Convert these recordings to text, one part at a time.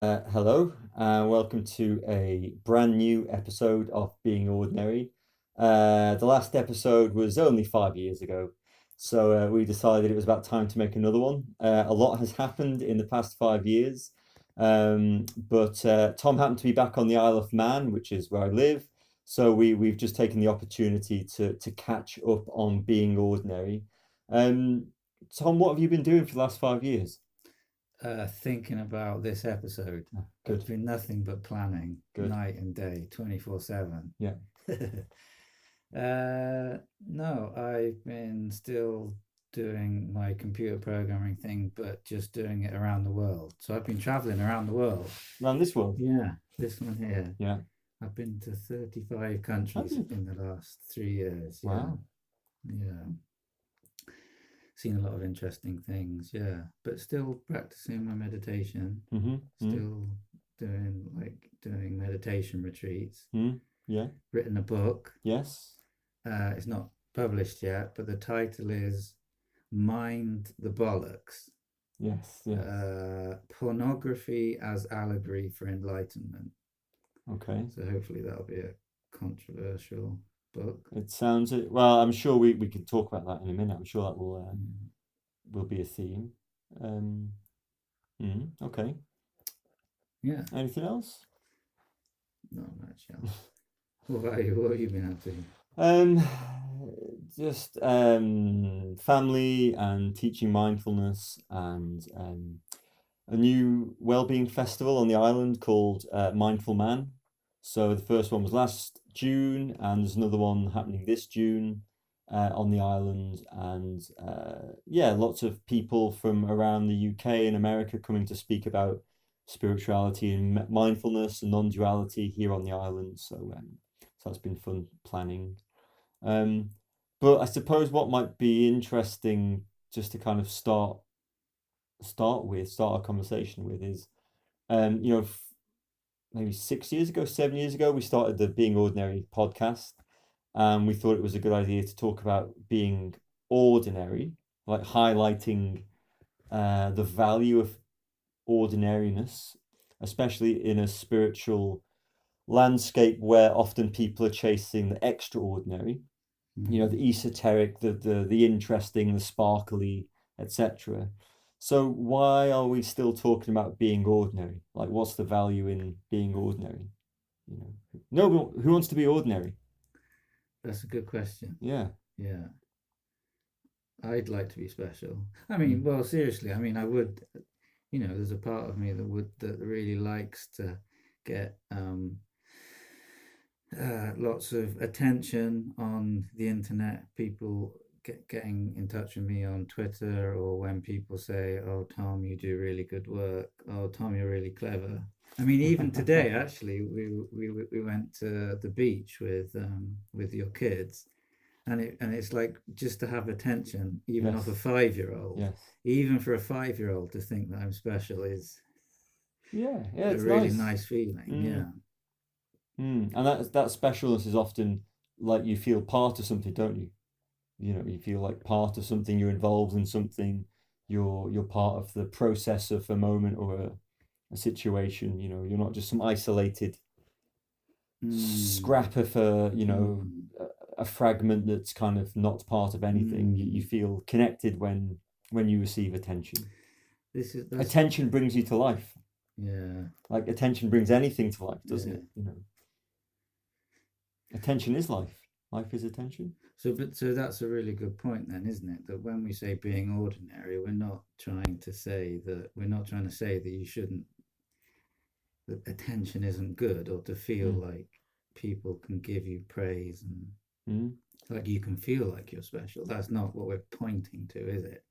Hello, and welcome to a brand new episode of Being Ordinary. The last episode was only 5 years ago, so we decided it was about time to make another one. A lot has happened in the past 5 years, but Tom happened to be back on the Isle of Man, which is where I live. So we've just taken the opportunity to catch up on Being Ordinary. Um, Tom, what have you been doing for the last 5 years? Thinking about this episode. It's Good, been nothing but planning, good. night and day, 24/7. Yeah. No, I've been still doing my computer programming thing, but just doing it around the world. So I've been traveling around the world. Around this world. Yeah, this one here. Yeah. I've been to 35 countries Oh, in the last 3 years. Yeah, wow. yeah. Seen a lot of interesting things, yeah, but still practicing my meditation, Mm-hmm. Mm. still doing meditation retreats, Mm. Yeah. written a book. Yes. It's not published yet, but the title is Mind the Bollocks. Yes. Yes. Pornography as Allegory for Enlightenment. Okay. So hopefully that'll be a controversial book. It sounds it. Well, I'm sure we can talk about that in a minute. I'm sure that Mm. will be a theme. Um. Okay. Yeah, Anything else? not much else. What about you? What have you been up to? Um. Just family and teaching mindfulness and a new well-being festival on the island called Mindful Man. So the first one was last June, and there's another one happening this June on the island. And yeah, lots of people from around the UK and America coming to speak about spirituality and mindfulness and non-duality here on the island. So that's been fun planning. Um, but I suppose what might be interesting just to kind of start our conversation with is you know, maybe 6 years ago, 7 years ago, we started the Being Ordinary podcast, and we thought it was a good idea to talk about being ordinary, like highlighting the value of ordinariness, especially in a spiritual landscape where often people are chasing the extraordinary, you know, Mm. the esoteric, the interesting, the sparkly, etc. So why are we still talking about being ordinary? Like, what's the value in being ordinary? You know, no, but who wants to be ordinary? That's a good question. Yeah. Yeah. I'd like to be special. I mean, Mm. well, seriously, I mean, I would, there's a part of me that really likes to get lots of attention on the internet. People getting in touch with me on Twitter, or when people say, "Oh, Tom, you do really good work. Oh, Tom, you're really clever." I mean, even today, actually, we went to the beach with your kids, and it's like just to have attention, even off a Yes. 5-year-old, Yes. even for a 5-year-old to think that I'm special is Yeah. Yeah. a It's really nice. nice feeling. Mm. Yeah. And that specialness is often like you feel part of something, don't you? You know, you feel like part of something. You're involved in something. You're part of the process of a moment or a situation. You know, you're not just some isolated Mm, scrap of mm, a fragment that's kind of not part of anything. You mm. feel connected when you receive attention. This is that's Attention brings you to life. Yeah, Like attention brings anything to life, doesn't yeah. it? You know, attention is life. Life is attention. So that's a really good point then, isn't it? That when we say being ordinary, we're not trying to say that you shouldn't that attention isn't good, or to feel Mm. like people can give you praise and Mm. like you can feel like you're special. That's not what we're pointing to, is it?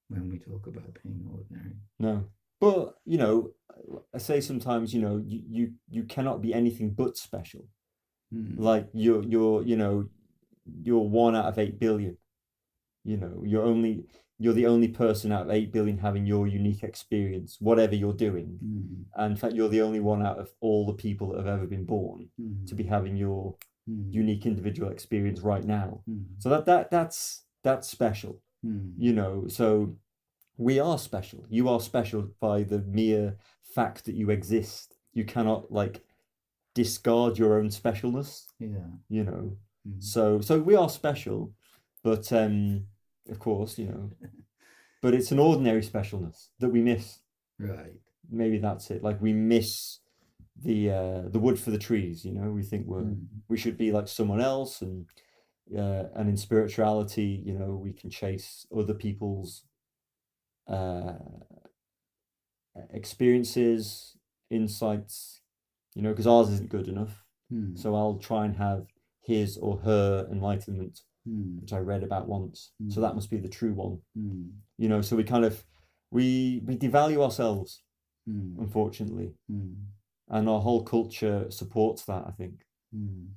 When we talk about being ordinary. No. But, you know, I say sometimes, you know, you cannot be anything but special. Mm, Like you're 1 out of 8 billion. You know, you're the only person out of 8 billion having your unique experience, whatever you're doing. mm, And in fact, you're the only one out of all the people that have ever been born mm, to be having your mm, unique individual experience right now. mm, So that's special, mm, you know. So we are special. You are special by the mere fact that you exist. You cannot like discard your own specialness, Yeah. you know. Mm. So we are special, but of course, but it's an ordinary specialness that we miss. Right. Maybe that's it. Like we miss the wood for the trees, we think Mm. we should be like someone else, and in spirituality, we can chase other people's uh experiences, insights, because ours isn't good enough. Mm. So I'll try and have his or her enlightenment, Mm. which I read about once. So that Mm. must be the true one. Mm. So we kind of we devalue ourselves, Mm. unfortunately. Mm. And our whole culture supports that, I think. Mm.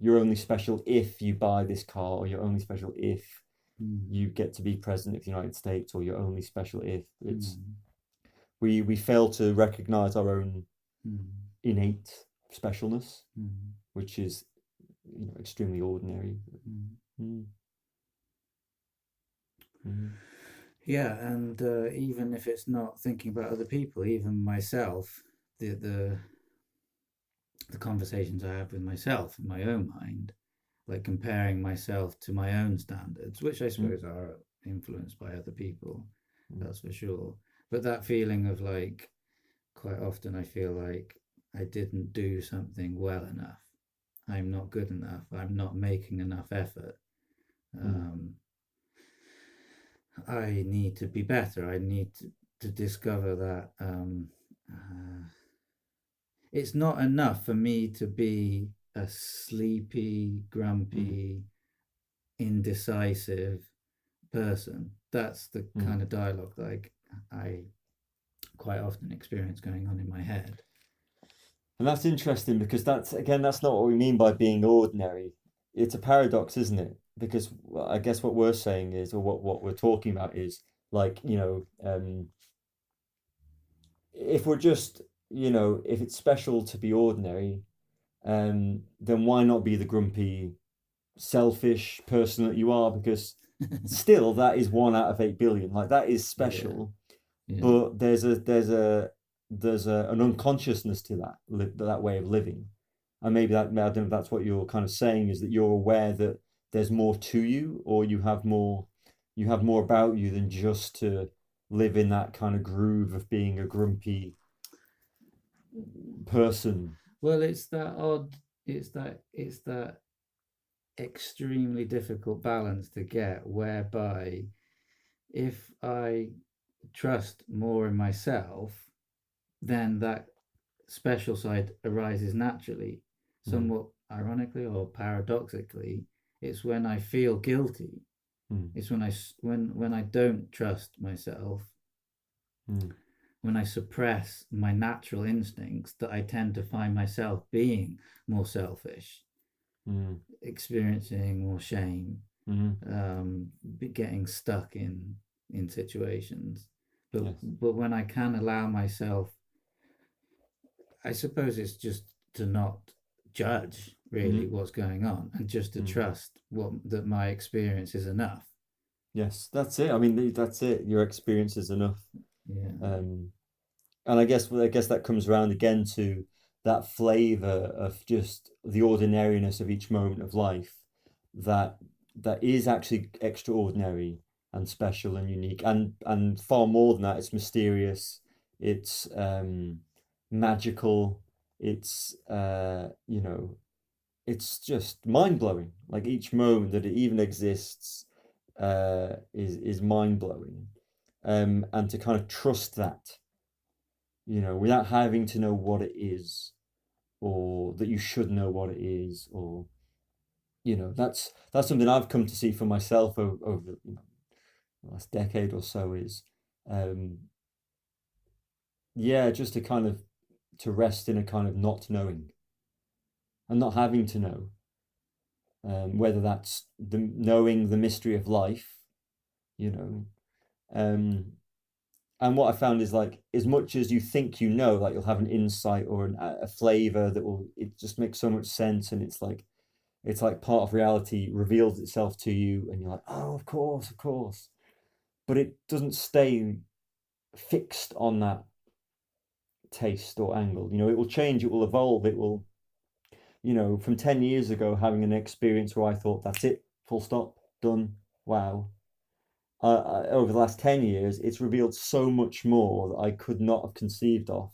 You're only special if you buy this car, or you're only special if Mm. you get to be president of the United States, or you're only special if it's Mm. we fail to recognize our own Mm. innate specialness, Mm. which is extremely ordinary. Mm. Mm, mm, Yeah, and even if it's not thinking about other people, even myself, the the conversations I have with myself in my own mind, like comparing myself to my own standards, which I mm, suppose are influenced by other people, mm, that's for sure. But that feeling of like, quite often I feel like I didn't do something well enough. I'm not good enough. I'm not making enough effort. mm, Um, I need to be better. I need to discover that it's not enough for me to be a sleepy, mm, grumpy, indecisive person. That's the mm. kind of dialogue that I quite often experience going on in my head. And that's interesting, because that's not what we mean by being ordinary. It's a paradox, isn't it? Because I guess what we're saying is, or what we're talking about is, like, if we're just, if it's special to be ordinary, then why not be the grumpy, selfish person that you are? Because still, that is 1 out of 8 billion. Like, that is Yeah, special, yeah, but there's an unconsciousness to that way of living. And maybe I don't know if that's what you're kind of saying, is that you're aware that there's more to you, or you have more about you than just to live in that kind of groove of being a grumpy person. well, it's that odd. It's that extremely difficult balance to get, whereby if I trust more in myself, then that special side arises naturally. Mm, Somewhat ironically or paradoxically, it's when I feel guilty. mm, It's when I don't trust myself, mm, when I suppress my natural instincts, that I tend to find myself being more selfish, mm, experiencing more shame, mm. getting stuck in situations. But Yes. but when I can allow myself, I suppose it's just to not judge really Mm, what's going on, and just to mm. trust what that my experience is enough. Yes, that's it. I mean, that's it. Your experience is enough. Yeah. Um, and I guess that comes around again to that flavor of just the ordinariness of each moment of life, that that is actually extraordinary and special and unique, and far more than that, it's mysterious, it's magical, it's it's just mind-blowing. Like, each moment that it even exists is mind-blowing. And to kind of trust that, without having to know what it is, or that you should know what it is, or that's something I've come to see for myself over the last decade or so, is um, yeah, just to rest in a kind of not knowing, and not having to know, whether that's knowing the mystery of life, you know. Um, and what I found is, like, as much as you think, like, you'll have an insight or a flavor that will it just makes so much sense, and it's like part of reality reveals itself to you, and you're like, oh, of course, of course. but it doesn't stay fixed on that taste or angle. It will change, it will evolve, it will, from 10 years ago, having an experience where I thought, that's it, full stop, done, wow. Over the last 10 years, it's revealed so much more that I could not have conceived of,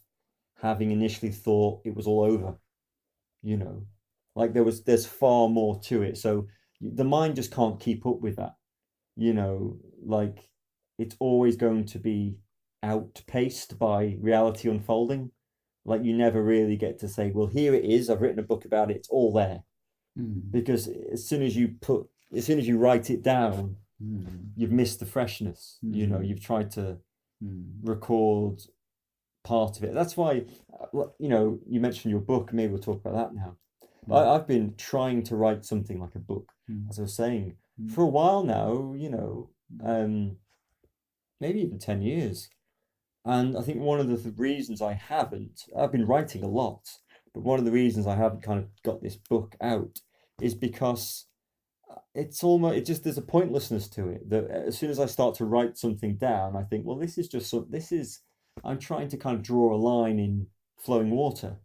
having initially thought it was all over, you know. Like there's far more to it. So the mind just can't keep up with that, like it's always going to be outpaced by reality unfolding. Like you never really get to say, well, here it is, I've written a book about it, it's all there. Because as soon as you write it down, you've missed the freshness. You've tried to record part of it. That's why, you mentioned your book. Maybe we'll talk about that now. I've been trying to write something like a book, as I was saying, for a while now. Maybe even 10 years. And I think one of the reasons I've been writing a lot, but one of the reasons I haven't kind of got this book out is because there's a pointlessness to it, that as soon as I start to write something down, I think, well, I'm trying to kind of draw a line in flowing water,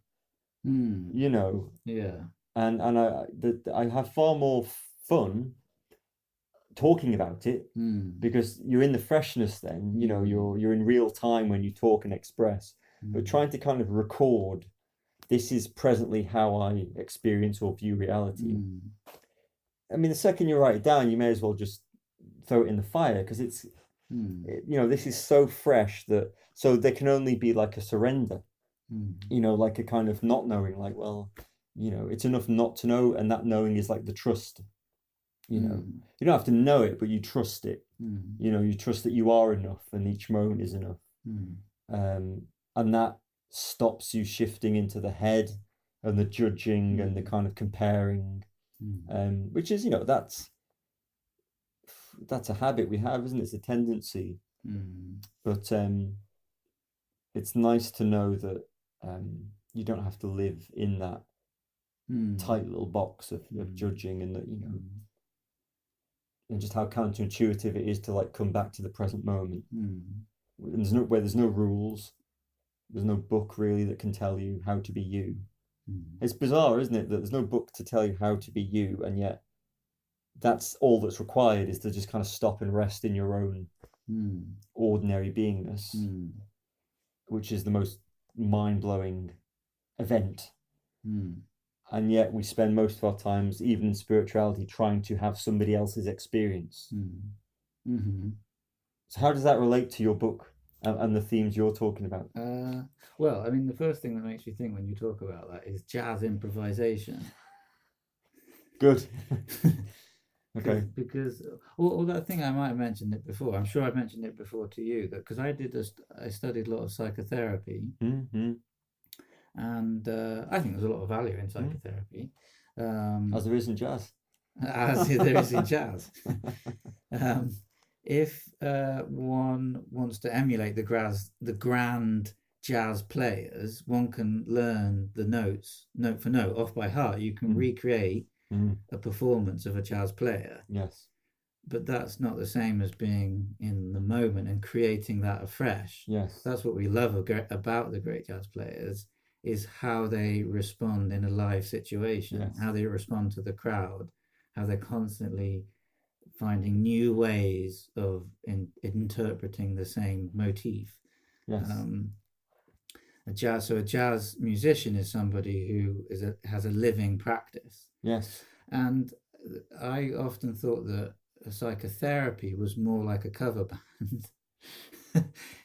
Yeah. and I have far more fun talking about it because you're in the freshness then, you're in real time when you talk and express. But trying to kind of record, this is presently how I experience or view reality. I mean, the second you write it down, you may as well just throw it in the fire, because this is so fresh so there can only be like a surrender, like a kind of not knowing, like, well, it's enough not to know, and that knowing is like the trust. You don't have to know it, but you trust it. You trust that you are enough and each moment is enough. And that stops you shifting into the head and the judging and the kind of comparing, which is, that's a habit we have, isn't it? It's a tendency. But it's nice to know that you don't have to live in that tight little box of judging, and that, and just how counterintuitive it is to like come back to the present moment. And there's no rules, there's no book really that can tell you how to be you. It's bizarre, isn't it, that there's no book to tell you how to be you, and yet that's all that's required, is to just kind of stop and rest in your own ordinary beingness, which is the most mind-blowing event. And yet we spend most of our times, even in spirituality, trying to have somebody else's experience. So how does that relate to your book and the themes you're talking about? Well, I mean, the first thing that makes me think when you talk about that is jazz improvisation. Good. Okay. Because that thing, I might have mentioned it before. I'm sure I've mentioned it before to you, that because I studied a lot of psychotherapy. And I think there's a lot of value in psychotherapy. As there is in jazz. As there is in jazz. If one wants to emulate the grand jazz players, one can learn the notes, note for note, off by heart. You can recreate a performance of a jazz player. Yes. But that's not the same as being in the moment and creating that afresh. Yes. That's what we love about the great jazz players, is how they respond in a live situation, how they respond to the crowd, how they're constantly finding new ways of interpreting the same motif. Yes. A jazz musician is somebody who has a living practice. Yes. And I often thought that a psychotherapy was more like a cover band,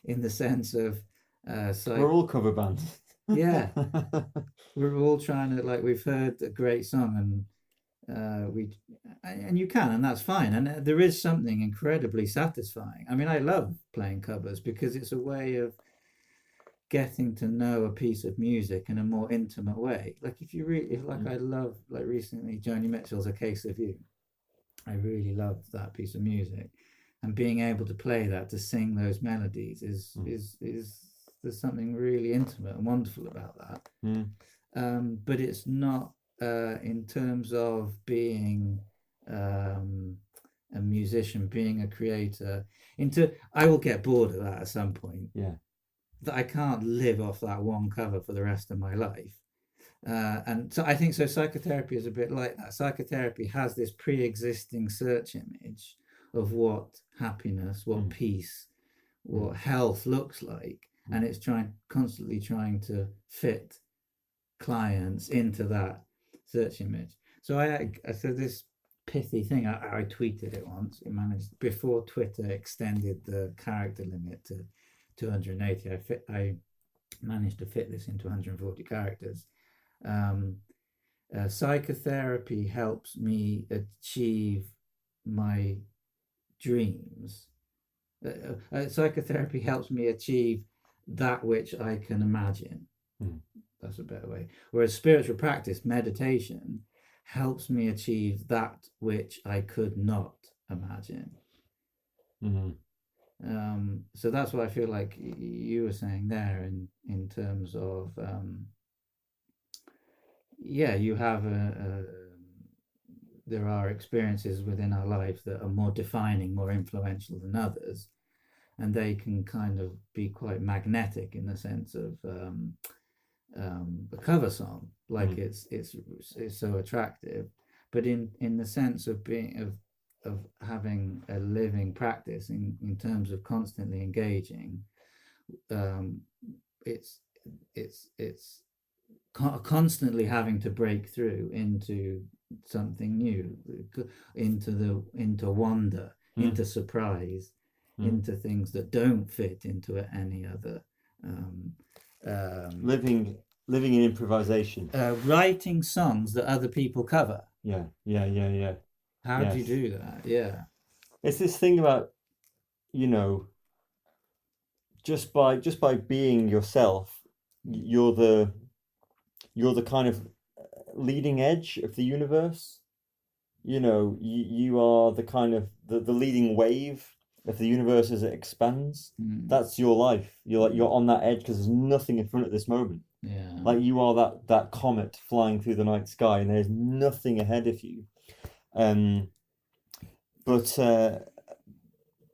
in the sense of we're all cover bands. Yeah, we're all trying to, like, we've heard a great song, and you can, and that's fine, and there is something incredibly satisfying. I mean, I love playing covers because it's a way of getting to know a piece of music in a more intimate way. Like I love, like recently, Joni Mitchell's "A Case of You." I really loved that piece of music, and being able to play that, to sing those melodies is there's something really intimate and wonderful about that. But it's not in terms of being a musician, being a creator, into I will get bored of that at some point. Yeah. That I can't live off that one cover for the rest of my life. And so I think so. Psychotherapy is a bit like that. Psychotherapy has this pre-existing search image of what happiness, what Mm. peace, Mm. what health looks like, and it's constantly trying to fit clients into that search image. So so this pithy thing, I tweeted it once. It managed before Twitter extended the character limit to 280. I managed to fit this into 140 characters. Um, Psychotherapy helps me achieve my dreams. Psychotherapy helps me achieve that which I can imagine. Mm. That's a better way. Whereas spiritual practice, meditation, helps me achieve that which I could not imagine. Mm. So that's what I feel like you were saying there in terms of you have there are experiences within our life that are more defining, more influential than others, and they can kind of be quite magnetic in the sense of a cover song, like it's so attractive, but in the sense of being of having a living practice in terms of constantly engaging, um, it's it's constantly having to break through into something new, into wonder, into surprise, into things that don't fit into any other. Um, Living in improvisation. Writing songs that other people cover. Yeah, yeah, yeah, yeah. How do you Yes. do that? Yeah. It's this thing about, you know, just by being yourself, you're the kind of leading edge of the universe. You are the kind of the leading wave of the universe as it expands. That's your life. You're on that edge because there's nothing in front at this moment. Yeah. Like you are that comet flying through the night sky, and there's nothing ahead of you. Um, but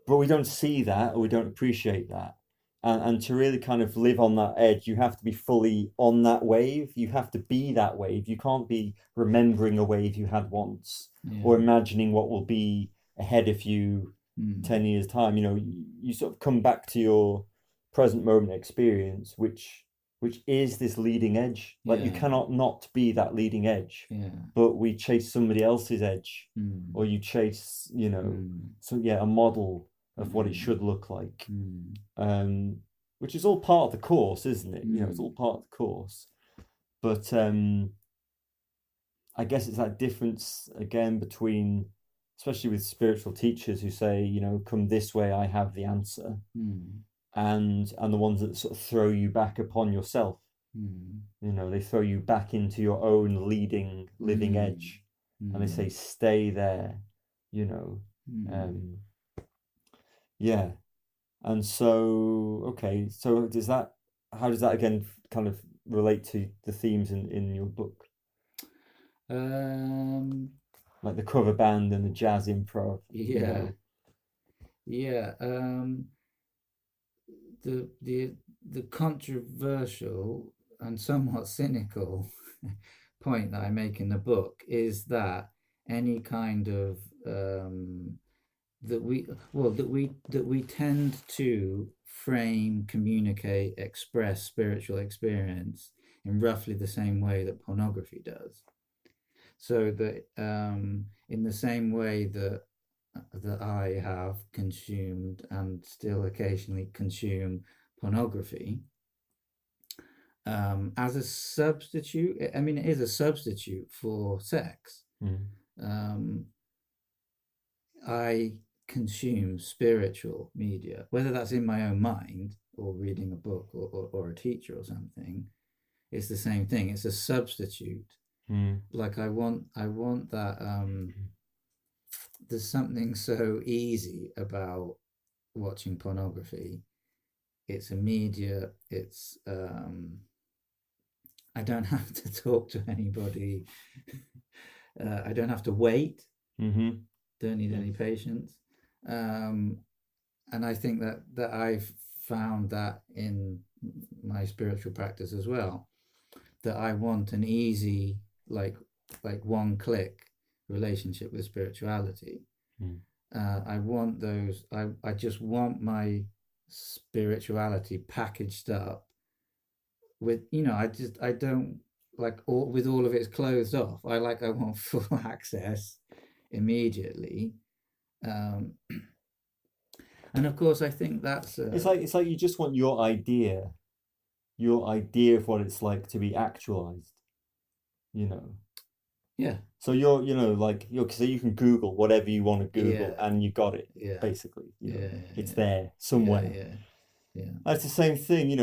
we don't see that, or we don't appreciate that. And to really kind of live on that edge, you have to be fully on that wave. You have to be that wave. You can't be remembering a wave you had once, or imagining what will be ahead of you 10 years time. You sort of come back to your present moment experience, which is this leading edge. Like you cannot not be that leading edge. But we chase somebody else's edge, or you chase, a model of what it should look like. Which is all part of the course, isn't it? It's all part of the course. But I guess it's that difference again between, especially with spiritual teachers who say, come this way, I have the answer, and the ones that sort of throw you back upon yourself. They throw you back into your own leading, living edge, and they say, stay there. Yeah. And so, okay, so how does that again kind of relate to the themes in your book? Like the cover band and the jazz improv. Yeah. Yeah. The controversial and somewhat cynical point that I make in the book is that any kind of that we tend to frame, communicate, express spiritual experience in roughly the same way that pornography does. So that in the same way that I have consumed and still occasionally consume pornography as a substitute. I mean, it is a substitute for sex. I consume spiritual media, whether that's in my own mind or reading a book or a teacher or something. It's the same thing. It's a substitute. Like I want that. There's something so easy about watching pornography. It's immediate. It's I don't have to talk to anybody. I don't have to wait. don't need Yeah. any patience. Um, and I think that I've found that in my spiritual practice as well, that I want an easy, like one click relationship with spirituality. Mm. I want those. I just want my spirituality packaged up with, I don't like all with all of its clothes off. I want full access immediately. Um, and of course, I think that's It's like you just want your idea of what it's like to be actualized, you know. yeah, So so you can Google whatever you want to Google yeah, and you got it, yeah, basically, yeah, it's yeah, there yeah, somewhere. yeah, yeah. That's the same thing,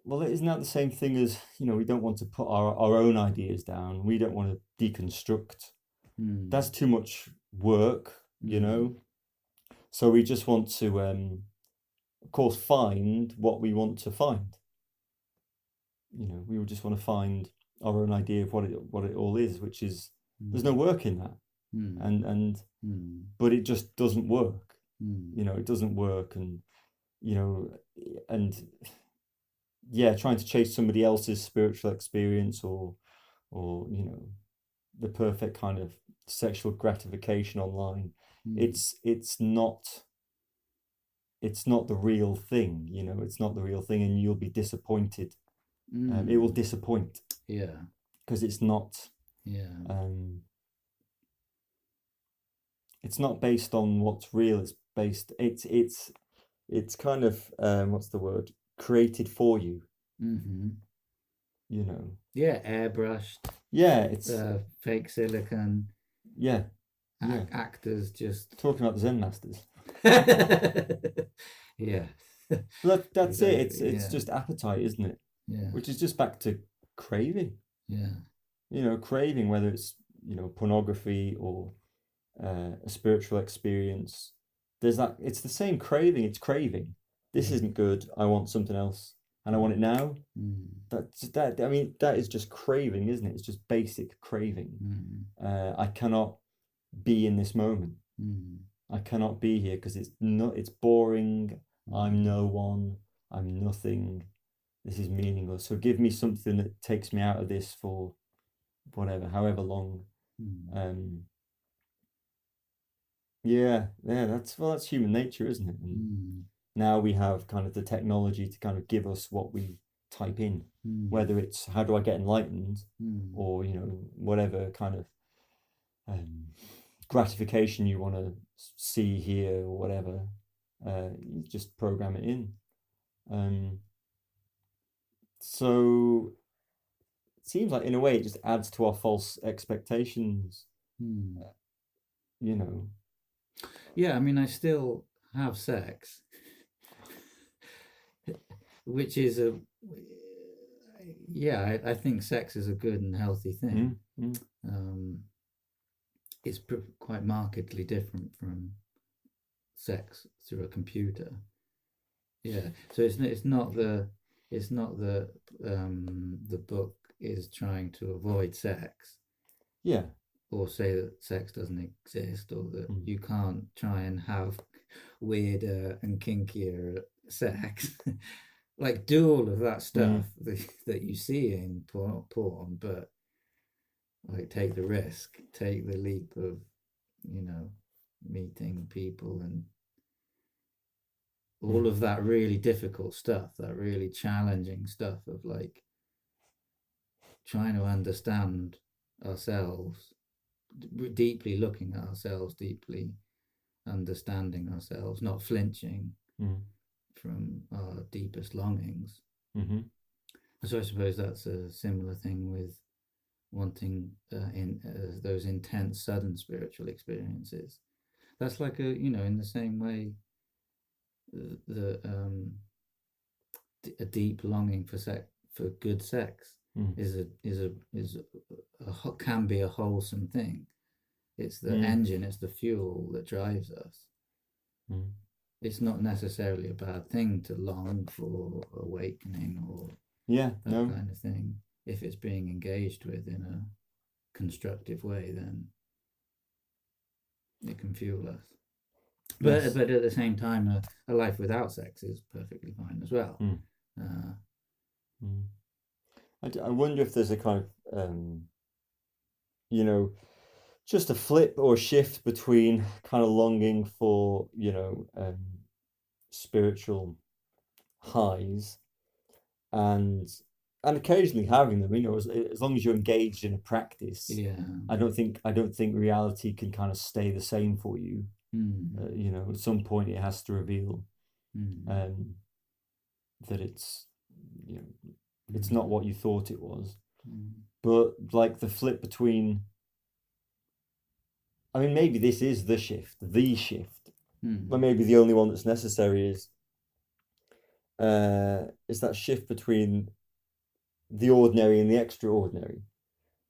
well, isn't that the same thing as, we don't want to put our own ideas down. We don't want to deconstruct. Mm, That's too much work. mm, So we just want to, of course, find what we want to find. We would just want to find our own idea of what it all is, which is there's no mm, work in that, mm, and mm, but it just doesn't work. mm, It doesn't work, and you know, and yeah, trying to chase somebody else's spiritual experience or the perfect kind of sexual gratification online. mm, It's not the real thing. It's not the real thing, and you'll be disappointed. It will mm. disappoint Yeah, because it's not. yeah. Um, it's not based on what's real. It's based. It's kind of what's the word? Created for you. Mm-hmm. You know. Yeah, airbrushed, Yeah. It's fake silicon, yeah. Yeah. actors just. Talking about the Zen masters. Yeah, But that's it. It's exactly. it's Yeah, just appetite, isn't it? yeah, Which is just back to craving. yeah. Craving, whether it's pornography or a spiritual experience. There's that. It's the same craving. It's craving. This Mm, isn't good. I want something else, and I want it now. mm, That. I mean, that is just craving, isn't it? It's just basic craving. mm, I cannot be in this moment. mm, I cannot be here because it's not. It's boring. I'm mm, no one. I'm nothing. This is meaningless. So give me something that takes me out of this for whatever, however long. mm, Um, yeah, yeah. That's human nature, isn't it? And mm, now we have kind of the technology to kind of give us what we type in, mm, whether it's how do I get enlightened, mm, or whatever kind of um, gratification you want to see here or whatever. You just program it in. Um, so it seems like in a way it just adds to our false expectations. mm. You know. Yeah, I mean, I still have sex, which is yeah, I think sex is a good and healthy thing. Mm, mm, Um, it's quite markedly different from sex through a computer. Yeah, so it's not the book is trying to avoid sex yeah. or say that sex doesn't exist or that Mm, you can't try and have weirder and kinkier sex. Like do all of that mm, stuff that you see in porn, but like take the risk, take the leap of, you know, meeting people and all mm, of that really difficult stuff, that really challenging stuff of like trying to understand ourselves, deeply looking at ourselves, deeply understanding ourselves, not flinching mm, from our deepest longings. mm-hmm. So I suppose that's a similar thing with wanting in those intense, sudden spiritual experiences. That's like in the same way, a deep longing for for good sex Mm, can be a wholesome thing. It's the mm, engine, it's the fuel that drives us. mm. It's not necessarily a bad thing to long for awakening or Yeah, that no. kind of thing. If it's being engaged with in a constructive way, then it can fuel us. Yes. But at the same time, a life without sex is perfectly fine as well. Mm. Uh, Mm. I wonder if there's a kind of you know, just a flip or shift between kind of longing for, spiritual highs and occasionally having them, as long as you're engaged in a practice. yeah. I don't think reality can kind of stay the same for you. Mm, At some point it has to reveal mm, um, that you know, it's mm, not what you thought it was. mm, But like the flip between, I mean, maybe this is the shift, but mm, maybe the only one that's necessary is that shift between the ordinary and the extraordinary.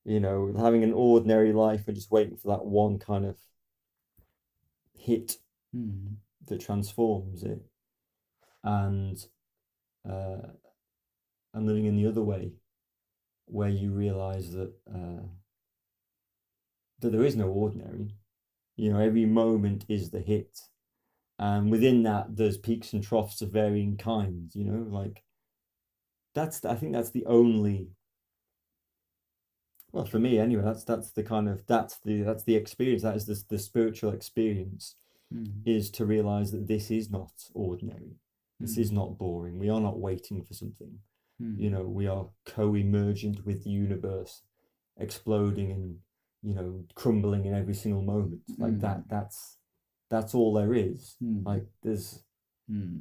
Having an ordinary life and just waiting for that one kind of hit mm, that transforms it, and uh, and living in the other way, where you realize that there is no ordinary. Every moment is the hit, and within that, there's peaks and troughs of varying kinds. Like I think that's the only. Well, for me anyway, that's the kind of that's the experience. That is the spiritual experience, mm, is to realize that this is not ordinary. This is mm, not boring. We are not waiting for something. mm, We are co-emergent with the universe, exploding and crumbling in every single moment. Like mm, that's all there is. mm, Like there's mm,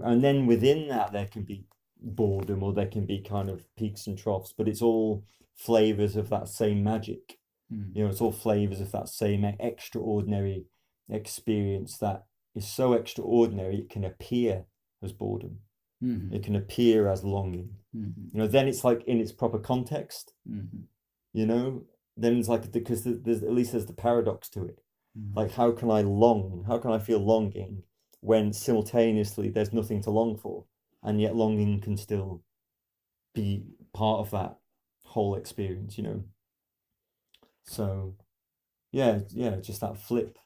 and then within that there can be boredom, or there can be kind of peaks and troughs, but it's all flavors of that same magic. mm, It's all flavors of that same extraordinary experience that is so extraordinary it can appear as boredom. mm, It can appear as longing. mm, Then it's like in its proper context. mm, You know, then it's like, because there's at least there's the paradox to it. mm, Like, how can I long? How can I feel longing when simultaneously there's nothing to long for, and yet longing can still be part of that whole experience? So yeah, just that flip.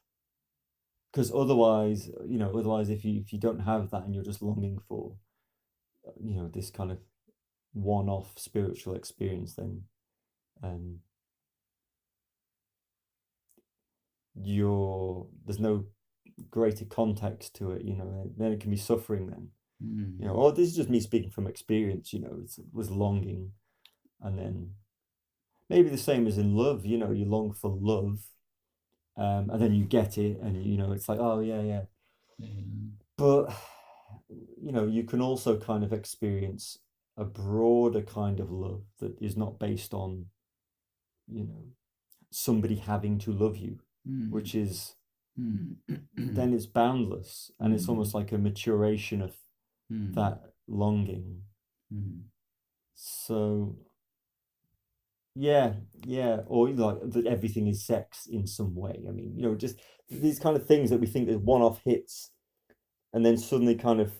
Because otherwise, if you don't have that and you're just longing for, this kind of one-off spiritual experience, then um, there's no greater context to it. Then it can be suffering. Then mm, or this is just me speaking from experience. It was longing, and then maybe the same as in love. You long for love, and then you get it, and it's like, oh yeah, yeah. mm, But you can also kind of experience a broader kind of love that is not based on you know somebody having to love you, mm, which is mm, then it's boundless, and it's mm, almost like a maturation of mm, that longing. mm, So yeah, yeah, or like that everything is sex in some way. I mean, just these kind of things that we think is one-off hits, and then suddenly kind of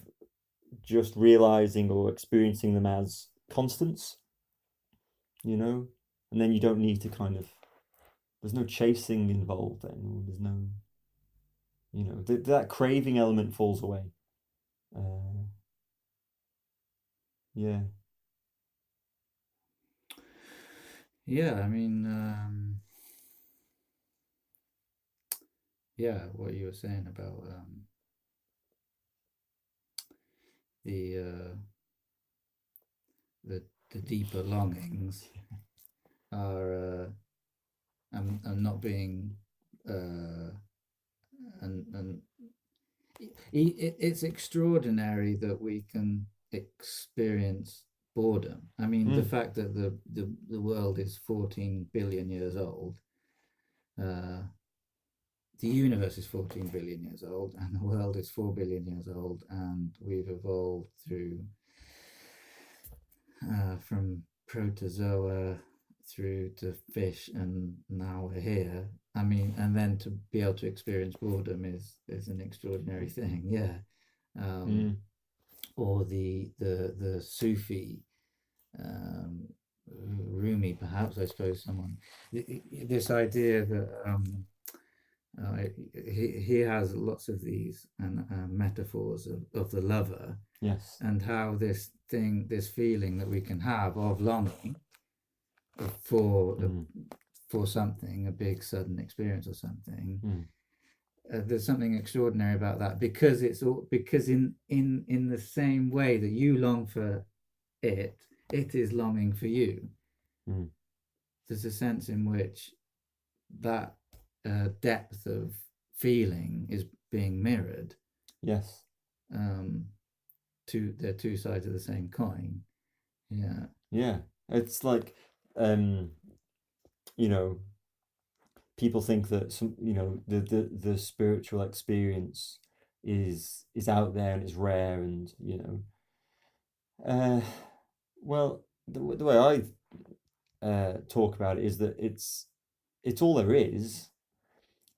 just realizing or experiencing them as constants, you know, and then you don't need to kind of, there's no chasing involved then, or there's no, that craving element falls away. Uh, yeah. yeah, I mean, yeah, what you were saying about the the the deeper longings are and not being uh, and it's extraordinary that we can experience boredom. I mean, the Mm, fact that the world is 14 billion years old, uh, the universe is 14 billion years old, and the world is 4 billion years old, and we've evolved through from protozoa through to fish, and now we're here. I mean, and then to be able to experience boredom is an extraordinary thing. Yeah. Um, mm, or the Sufi, um, Rumi, perhaps, I suppose, someone, this idea that He has lots of these and metaphors of the lover, Yes. and how this feeling that we can have of longing for Mm. for something, a big sudden experience or something. Mm. There's something extraordinary about that, because it's all, because in the same way that you long for it, it is longing for you. Mm. There's a sense in which that depth of feeling is being mirrored. Yes. Um, they're two sides of the same coin. Yeah. Yeah. It's like, um, you know, people think that the spiritual experience is out there and is rare, and uh, well, the way I talk about it is that it's all there is,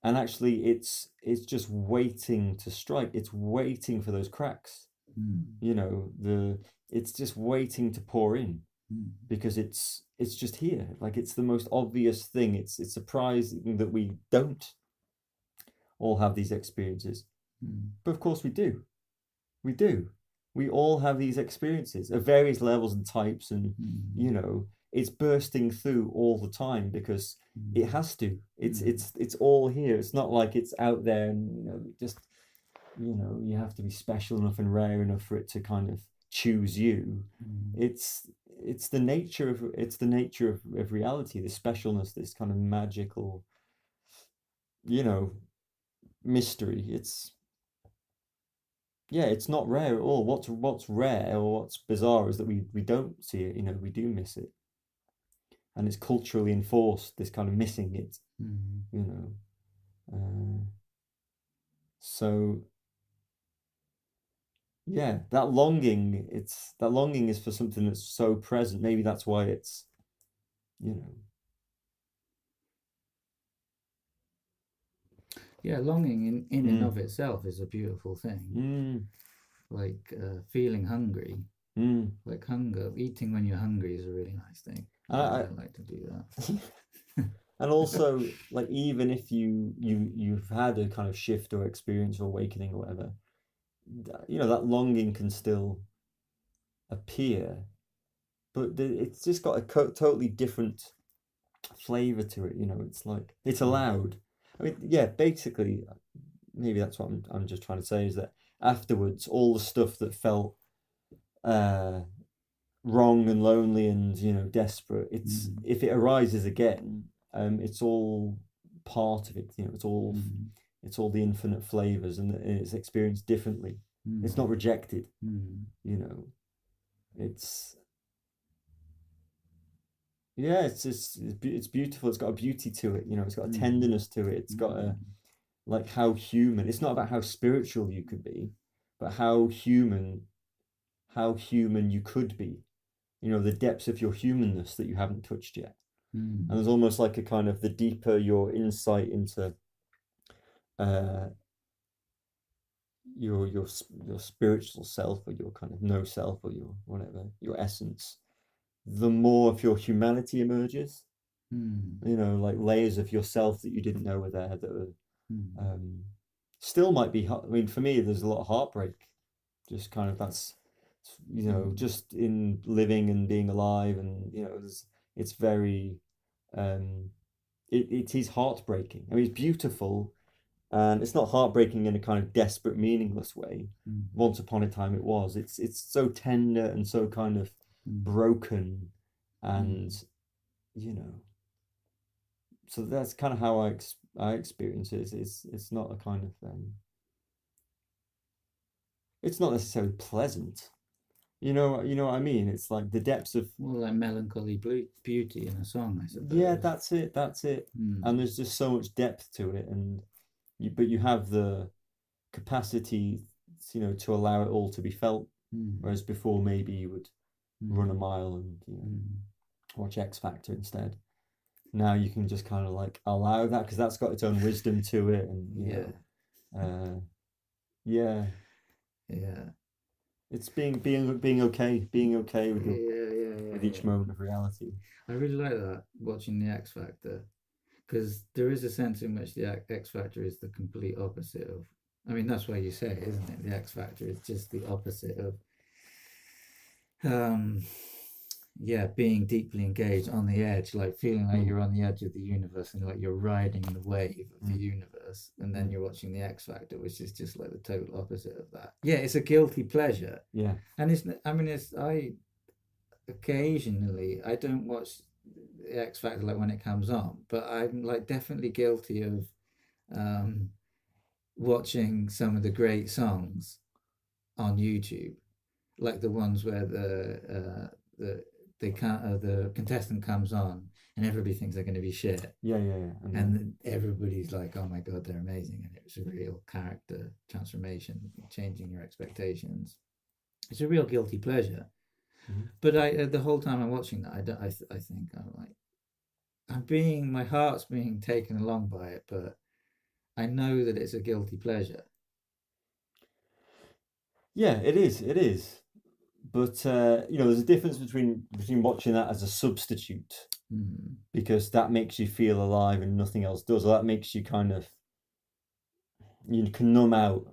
and actually it's just waiting to strike. It's waiting for those cracks. Mm. The it's just waiting to pour in, Mm. because it's just here. Like, it's the most obvious thing. It's surprising that we don't all have these experiences, Mm. but of course we do. We do. We all have these experiences of various levels and types, and Mm. it's bursting through all the time, because it Mm. has to. It's Mm. it's it's all here. It's not like it's out there, and just you have to be special enough and rare enough for it to kind of choose you. Mm. It's the nature of reality, this specialness, this kind of magical, you know, mystery. It's not rare at all. What's rare or what's bizarre is that we don't see it. We do miss it, and it's culturally enforced. This kind of missing it. Mm. You know, so yeah, that longing is for something that's so present. Maybe that's why it's you know. Yeah, longing in and Mm, of itself is a beautiful thing. mm, Like feeling hungry, mm. like hunger, eating when you're hungry is a really nice thing. And I, I like to do that. and also, like, even if you've had a kind of shift or experience or awakening or whatever, that longing can still appear, but it's just got a totally different flavor to it. It's like it's Mm. allowed. I mean, yeah, basically, maybe that's what I'm just trying to say, is that afterwards, all the stuff that felt uh, wrong and lonely and desperate, Mm. if it arises again, it's all part of it. Mm. It's all the infinite flavors, and it's experienced differently. It's Mm. not rejected. Mm. You know, it's yeah, it's beautiful. It's got a beauty to it. It's got a Mm. tenderness to it. It's got a Mm. like how human. It's not about how spiritual you could be, but how human you could be. The depths of your humanness that you haven't touched yet. And Mm. there's almost like a kind of, the deeper your insight into uh, your spiritual self, or your kind of no self, or your whatever, your essence, the more of your humanity emerges. Mm. Like layers of yourself that you didn't know were there, that were, Mm. um, still might be. I mean, for me, there's a lot of heartbreak. Just kind of, that's Mm. just in living and being alive, and it's very, um, it is heartbreaking. I mean, it's beautiful, and it's not heartbreaking in a kind of desperate, meaningless way. Mm. Once upon a time, it was. It's so tender and so kind of Mm. broken, Mm. and you know. So that's kind of how I experience it. It's not a kind of, it's not necessarily pleasant. You know what I mean? It's like the depths of, More like melancholy beauty in a song, I yeah, suppose. that's it, that's it. And Mm. there's just so much depth to it, and but you have the capacity, to allow it all to be felt. Mm. Whereas before, maybe you would run a Mm. mile and Mm. watch X Factor instead. Now you can just kind of like allow that, because that's got its own wisdom to it, and Yeah. yeah, Yeah. it's being okay Yeah. Yeah. Yeah. with each Yeah. moment of reality. I really like that, watching the X Factor. because there is a sense in which the X Factor is the complete opposite of. I mean, that's why you say it, isn't it? The X Factor is just the opposite of, um, yeah, being deeply engaged on the edge, like feeling like Mm. you're on the edge of the universe and like you're riding the wave of the Mm. universe, and then Mm. you're watching the X Factor, which is just like the total opposite of that. Yeah, it's a guilty pleasure, Yeah. and it's. I mean, it's. I occasionally I don't watch the X Factor like when it comes on, but I'm like definitely guilty of um, watching some of the great songs on YouTube, like the ones where the contestant comes on and everybody thinks they're going to be shit, Yeah. And then, and everybody's like, "Oh my god, they're amazing!" And it's a real character transformation, changing your expectations. It's a real guilty pleasure. Mhm. But I, the whole time I'm watching that, I think I'm like, my heart's being taken along by it, but I know that it's a guilty pleasure. Yeah, it is. It is. But there's a difference between watching that as a substitute Mm, because that makes you feel alive and nothing else does. Or that makes you kind of you can numb out,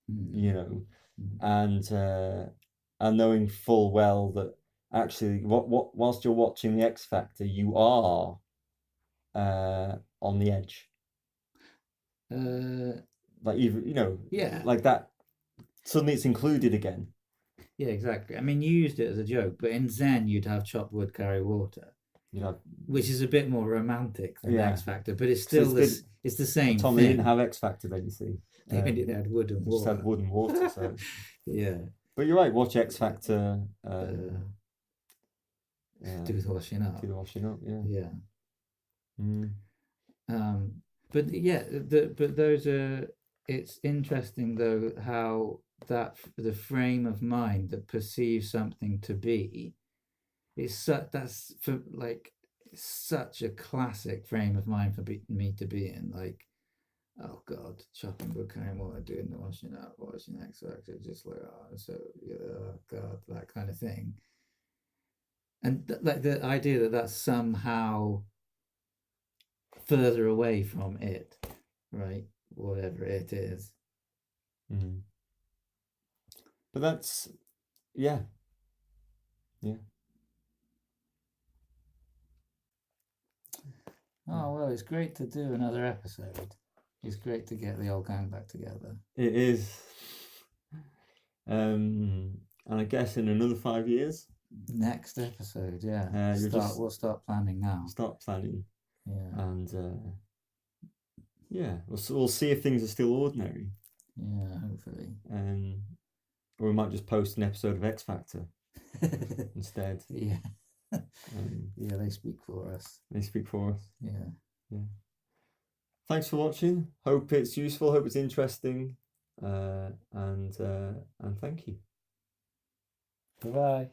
you mm, know, mm. and knowing full well that actually, whilst you're watching the X Factor, you are on the edge. Uh, Like even yeah, like that. Suddenly, it's included again. yeah, exactly. I mean, you used it as a joke, but in Zen, you'd have chopped wood carry water, You know, which is a bit more romantic than yeah. X Factor, but it's 'Cause still this. It's the same Tom, they didn't thing. have X Factor then, you see. They only had wood and They just had water. wood and water. So, Yeah, but you're right. Watch X Factor. uh, Yeah, do the washing do up. the washing up. Yeah. Yeah. Mm. But yeah, but those are. It's interesting though how that the frame of mind that perceives something to be is that's for like such a classic frame of mind for me to be in. Like, oh God, chopping wood, carrying water, doing the washing up, watching X Factor, just like so yeah, oh God, that kind of thing. And like the idea that that's somehow further away from it, right? Whatever it is. Mm. But that's yeah, yeah. Oh, well, it's great to do another episode. It's great to get the old gang back together. It is. And I guess in another 5 years, Next episode, yeah. We'll start planning now. start planning, Yeah, and yeah, we'll see if things are still ordinary, yeah, hopefully. or we might just post an episode of X Factor instead. Yeah. Yeah, they speak for us. They speak for us. Yeah. Yeah. Thanks for watching. Hope it's useful. Hope it's interesting. And thank you. Bye-bye.